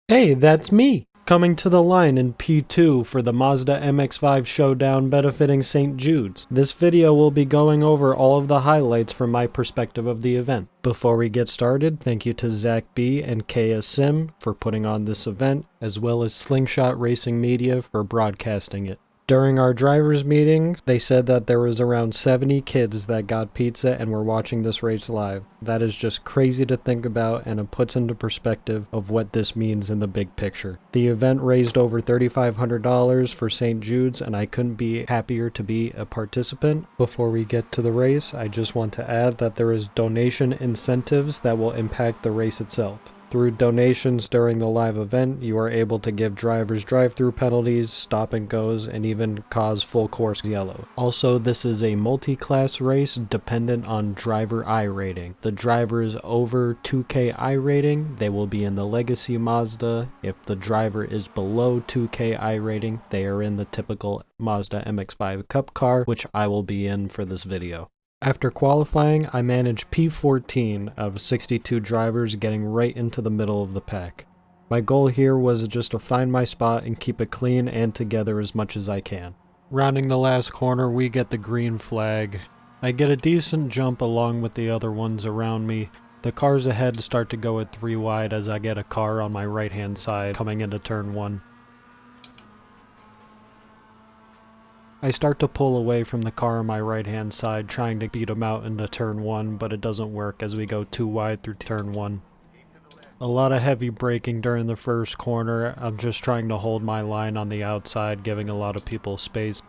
Hey, that's me! Coming to the line in P2 for the Mazda MX-5 Showdown benefiting St. Jude's. This video will be going over all of the highlights from my perspective of the event. Before we get started, thank you to Zach B and KSSIMMedia for putting on this event, as well as Slingshot Racing Media for broadcasting it. During our drivers meeting, they said that there was around 70 kids that got pizza and were watching this race live. That is just crazy to think about, and it puts into perspective of what this means in the big picture. The event raised over $3,500 for St. Jude's, and I couldn't be happier to be a participant. Before we get to the race, I just want to add that there is donation incentives that will impact the race itself. Through donations during the live event, you are able to give drivers drive-through penalties, stop and goes, and even cause full course yellow. Also, this is a multi-class race dependent on driver I rating. The drivers over 2K I rating, they will be in the Legacy Mazda. If the driver is below 2K I rating, they are in the typical Mazda MX-5 Cup car, which I will be in for this video. After qualifying, I managed P14 of 62 drivers, getting right into the middle of the pack. My goal here was just to find my spot and keep it clean and together as much as I can. Rounding the last corner, we get the green flag. I get a decent jump along with the other ones around me. The cars ahead start to go at 3 wide as I get a car on my right hand side coming into turn 1. I start to pull away from the car on my right hand side, trying to beat him out into turn 1, but it doesn't work as we go 2 wide through turn 1. A lot of heavy braking during the first corner. I'm just trying to hold my line on the outside, giving a lot of people space.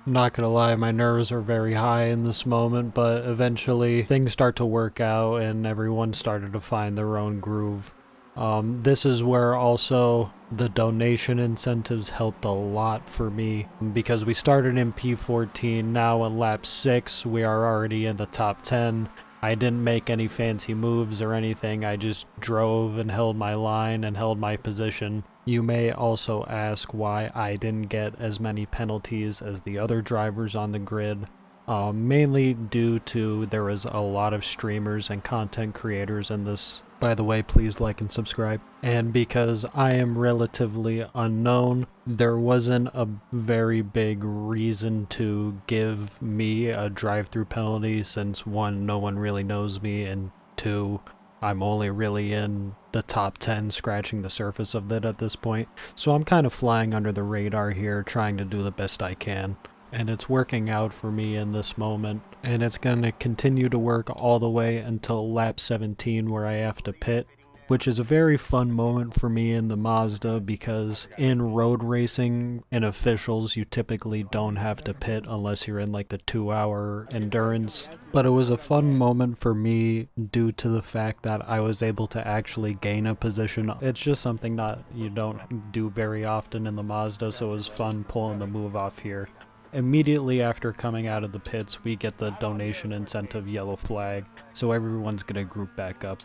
Not gonna lie, my nerves are very high in this moment, but eventually things start to work out and everyone started to find their own groove. This is where also the donation incentives helped a lot for me, because we started in P14, now in lap 6 we are already in the top 10. I didn't make any fancy moves or anything, I just drove and held my line and held my position. You may also ask why I didn't get as many penalties as the other drivers on the grid. Mainly due to there was a lot of streamers and content creators in this. By the way, please like and subscribe. And because I am relatively unknown, there wasn't a very big reason to give me a drive-through penalty, since 1, no one really knows me, and 2, I'm only really in the top 10 scratching the surface of it at this point. So I'm kind of flying under the radar here, trying to do the best I can. And it's working out for me in this moment, and it's going to continue to work all the way until lap 17 where I have to pit, which is a very fun moment for me in the Mazda, because in road racing and officials you typically don't have to pit unless you're in like the 2-hour endurance. But it was a fun moment for me due to the fact that I was able to actually gain a position. It's just something that you don't do very often in the Mazda, so it was fun pulling the move off here. Immediately after coming out of the pits, we get the donation incentive yellow flag, so everyone's gonna group back up.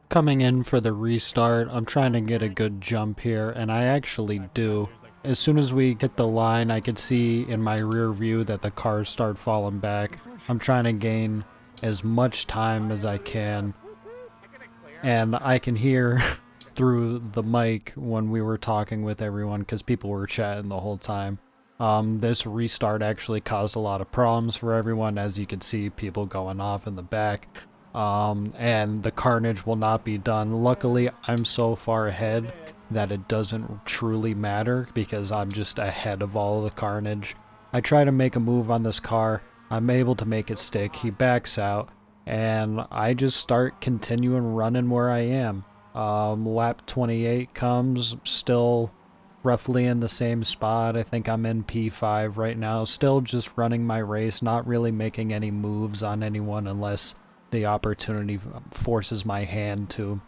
Coming in for the restart, I'm trying to get a good jump here, and I actually do. As soon as we hit the line, I could see in my rear view that the cars start falling back. I'm trying to gain as much time as I can, and I can hear through the mic when we were talking with everyone, because people were chatting the whole time. This restart actually caused a lot of problems for everyone, as you can see people going off in the back, and the carnage will not be done. Luckily, I'm so far ahead that it doesn't truly matter, because I'm just ahead of all of the carnage. I try to make a move on this car, I'm able to make it stick, he backs out, and I just start continuing running where I am. Lap 28 comes, still roughly in the same spot. I think I'm in P5 right now, still just running my race, not really making any moves on anyone unless the opportunity forces my hand to.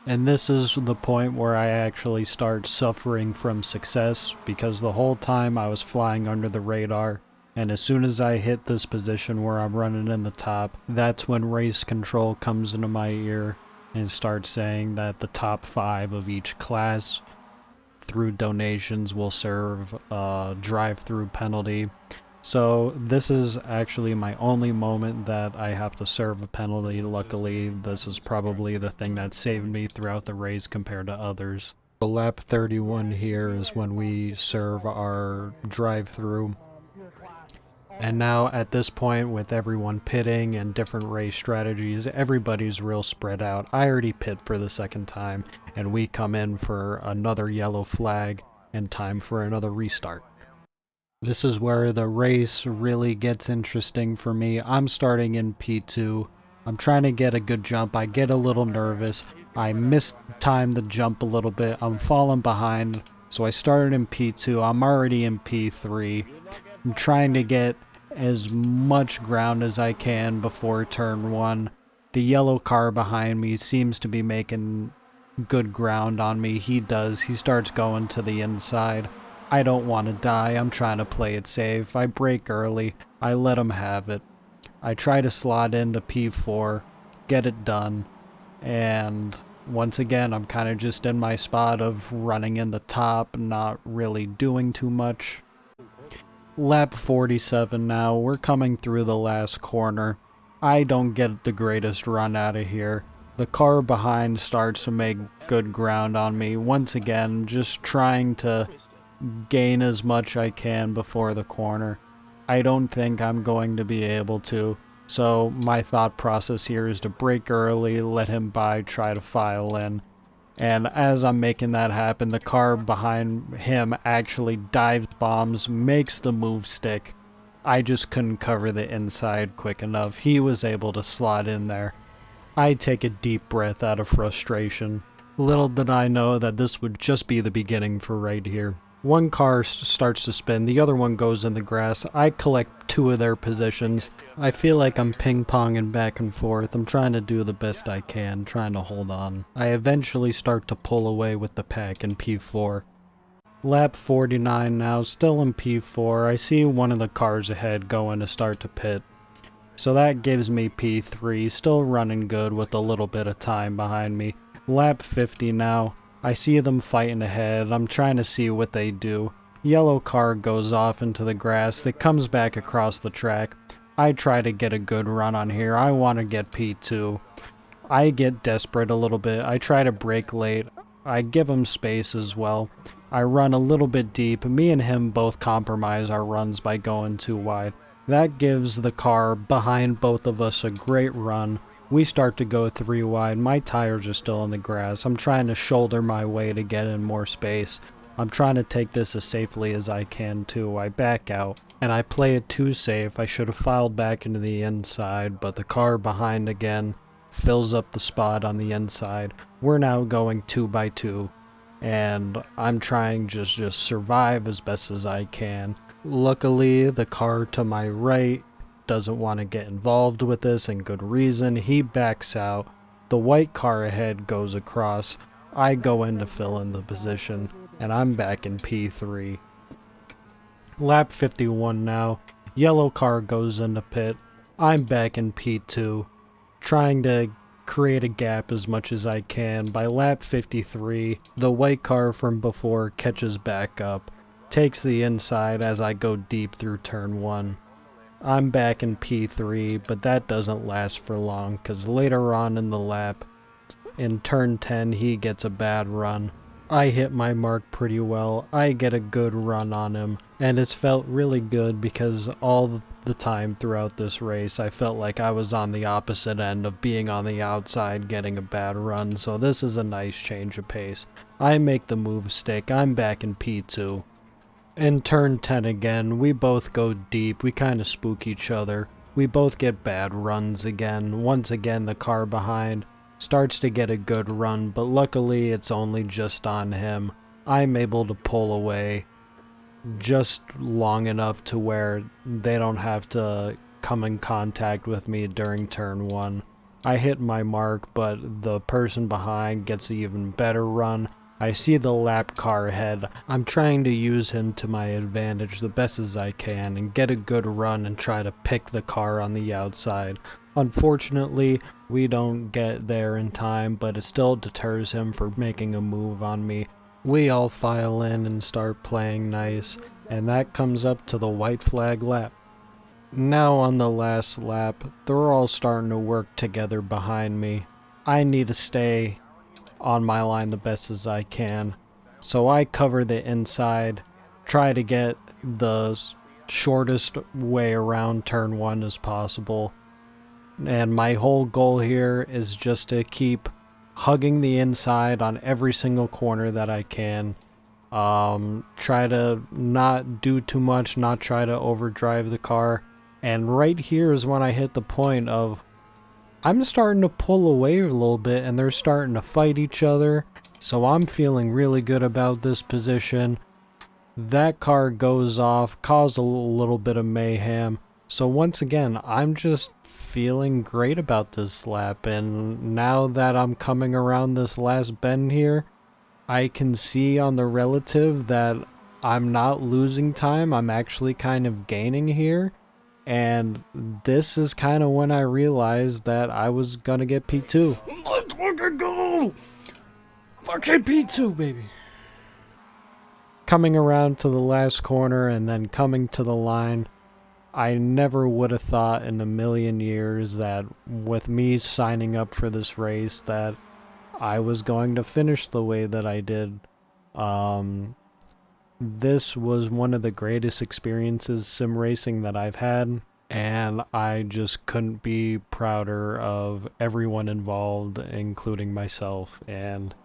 And this is the point where I actually start suffering from success, because the whole time I was flying under the radar, and as soon as I hit this position where I'm running in the top, that's when race control comes into my ear and starts saying that the top 5 of each class through donations will serve a drive-through penalty. So this is actually my only moment that I have to serve a penalty. Luckily, this is probably the thing that saved me throughout the race compared to others. So lap 31 here is when we serve our drive-through. And now at this point, with everyone pitting and different race strategies, everybody's real spread out. I already pit for the second time, and we come in for another yellow flag and time for another restart. This is where the race really gets interesting for me. I'm starting in P2. I'm trying to get a good jump. I get a little nervous. I mistime the jump a little bit. I'm falling behind, so I started in P2. I'm already in P3. I'm trying to get as much ground as I can before turn 1. The yellow car behind me seems to be making good ground on me. He does. He starts going to the inside. I don't want to die. I'm trying to play it safe. I brake early. I let him have it. I try to slot into P4, get it done, and once again, I'm kind of just in my spot of running in the top, not really doing too much. Lap 47 now, we're coming through the last corner. I don't get the greatest run out of here. The car behind starts to make good ground on me. Once again, just trying to gain as much I can before the corner. I don't think I'm going to be able to, so my thought process here is to brake early, let him by, try to file in. And as I'm making that happen, the car behind him actually dives bombs, makes the move stick. I just couldn't cover the inside quick enough. He was able to slot in there. I take a deep breath out of frustration. Little did I know that this would just be the beginning for right here. One car starts to spin, the other one goes in the grass. I collect 2 of their positions. I feel like I'm ping-ponging back and forth. I'm trying to do the best I can, trying to hold on. I eventually start to pull away with the pack in P4. Lap 49 now, still in P4. I see one of the cars ahead going to start to pit. So that gives me P3, still running good with a little bit of time behind me. Lap 50 now. I see them fighting ahead. I'm trying to see what they do. Yellow car goes off into the grass. It comes back across the track. I try to get a good run on here. I want to get P2. I get desperate a little bit. I try to brake late. I give him space as well. I run a little bit deep. Me and him both compromise our runs by going too wide. That gives the car behind both of us a great run. We start to go 3 wide. My tires are still in the grass. I'm trying to shoulder my way to get in more space. I'm trying to take this as safely as I can too. I back out, and I play it too safe. I should have filed back into the inside, but the car behind again fills up the spot on the inside. We're now going 2 by 2, and I'm trying just survive as best as I can. Luckily, the car to my right doesn't want to get involved with this, and good reason. He backs out. The white car ahead goes across. I go in to fill in the position, and I'm back in P3. Lap 51 now. Yellow car goes into pit. I'm back in P2, trying to create a gap as much as I can. By lap 53, the white car from before catches back up, takes the inside as I go deep through turn 1. I'm back in P3, but that doesn't last for long, because later on in the lap, in turn 10, he gets a bad run. I hit my mark pretty well. I get a good run on him, and it's felt really good because all the time throughout this race, I felt like I was on the opposite end of being on the outside getting a bad run, so this is a nice change of pace. I make the move stick. I'm back in P2. In turn 10 again, we both go deep. We kind of spook each other. We both get bad runs again. Once again, the car behind starts to get a good run, but luckily it's only just on him. I'm able to pull away just long enough to where they don't have to come in contact with me during turn 1. I hit my mark, but the person behind gets an even better run. I see the lap car ahead. I'm trying to use him to my advantage the best as I can and get a good run and try to pick the car on the outside. Unfortunately, we don't get there in time, but it still deters him from making a move on me. We all file in and start playing nice. And that comes up to the white flag lap. Now on the last lap, they're all starting to work together behind me. I need to stay on my line the best as I can. So I cover the inside, try to get the shortest way around turn 1 as possible. And my whole goal here is just to keep hugging the inside on every single corner that I can. Try to not do too much, not try to overdrive the car. And right here is when I hit the point of I'm starting to pull away a little bit and they're starting to fight each other. So I'm feeling really good about this position. That car goes off, caused a little bit of mayhem. So once again, I'm just feeling great about this lap. And now that I'm coming around this last bend here, I can see on the relative that I'm not losing time. I'm actually kind of gaining here. And this is kind of when I realized that I was gonna get P2. Let's fucking go! Fucking P2, baby. Coming around to the last corner and then coming to the line, I never would have thought in a million years that with me signing up for this race that I was going to finish the way that I did. This was one of the greatest experiences sim racing that I've had, and I just couldn't be prouder of everyone involved, including myself. And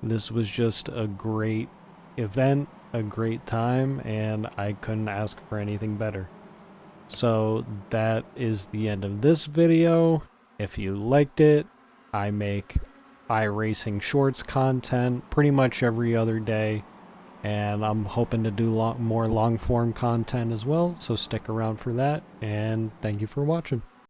this was just a great event, a great time, and I couldn't ask for anything better. So that is the end of this video. If you liked it, I make iRacing Shorts content pretty much every other day, and I'm hoping to do more long form content as well, so stick around for that, and thank you for watching.